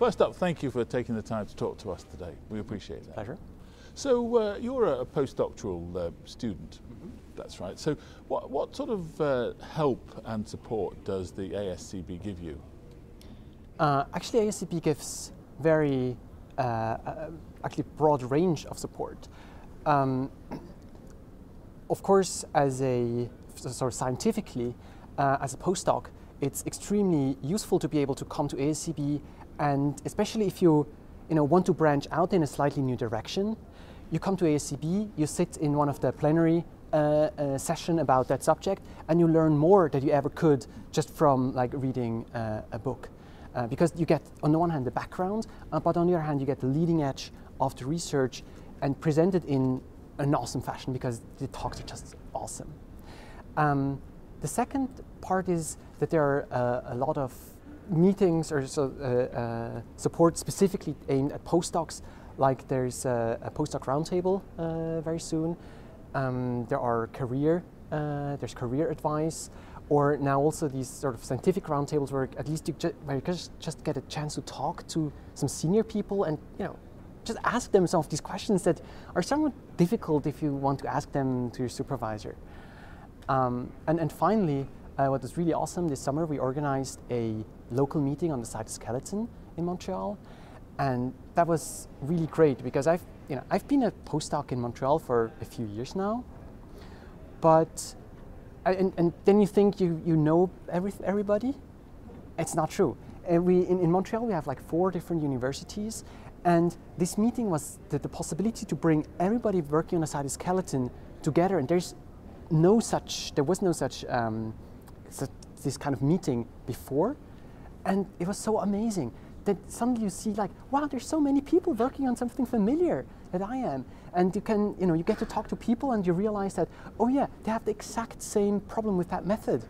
First up, thank you for taking the time to talk to us today. We appreciate that. Pleasure. So you're a postdoctoral student. That's right. So what sort of help and support does the ASCB give you? Actually, ASCB gives very actually broad range of support. Of course, as a sort of scientifically, as a postdoc, it's extremely useful to be able to come to ASCB, and especially if you want to branch out in a slightly new direction, you come to ASCB, you sit in one of the plenary session about that subject, and you learn more than you ever could just from like reading a book. Because you get, on the one hand, the background, but on the other hand, you get the leading edge of the research and presented in an awesome fashion because the talks are just awesome. The second part is that there are a lot of meetings or support specifically aimed at postdocs. Like there's a postdoc roundtable very soon. There are there's career advice, or now also these sort of scientific roundtables where at least you just get a chance to talk to some senior people and just ask them some of these questions that are somewhat difficult if you want to ask them to your supervisor. And finally, what was really awesome this summer, we organized a local meeting on the cytoskeleton in Montreal, and that was really great because I've been a postdoc in Montreal for a few years now, but and then you think you know everybody. It's not true. In Montreal we have like 4 different universities, and this meeting was the possibility to bring everybody working on a cytoskeleton together, and there was no such this kind of meeting before, and it was so amazing that suddenly you see like, wow, there's so many people working on something familiar that I am, and you can you get to talk to people and you realize that, oh yeah, they have the exact same problem with that method,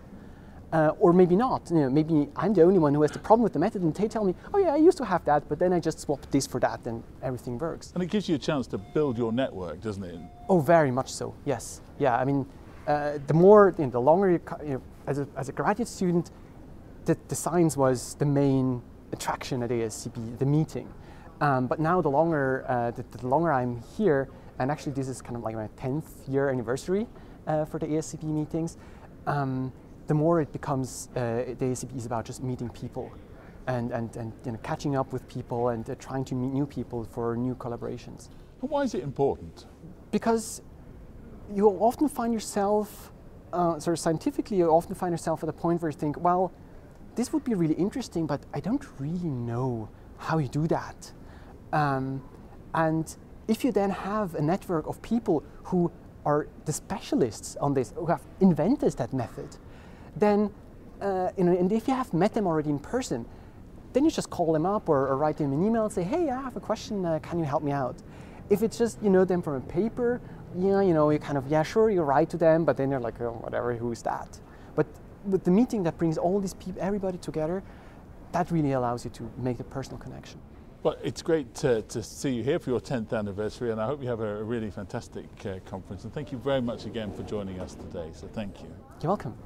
or maybe not. Maybe I'm the only one who has the problem with the method, and they tell me, oh yeah, I used to have that, but then I just swapped this for that, and everything works. And it gives you a chance to build your network, doesn't it? Oh, very much so. Yes. Yeah. I mean, the longer you as a graduate student, the science was the main attraction at ASCB, the meeting. But now the longer I'm here, and actually this is kind of like my 10th year anniversary for the ASCB meetings, the more it becomes, the ASCB is about just meeting people and catching up with people and trying to meet new people for new collaborations. But why is it important? Because you often find yourself, sort of scientifically, you often find yourself at a point where you think, well, this would be really interesting, but I don't really know how you do that. And if you then have a network of people who are the specialists on this, who have invented that method, then, and if you have met them already in person, then you just call them up or write them an email and say, hey, I have a question, can you help me out? If it's just, you know them from a paper, you kind of, yeah, sure, you write to them, but then they're like, oh, whatever, who is that? But with the meeting that brings all these people, everybody together, that really allows you to make the personal connection. Well, it's great to see you here for your 10th anniversary, and I hope you have a really fantastic conference. And thank you very much again for joining us today. So thank you. You're welcome.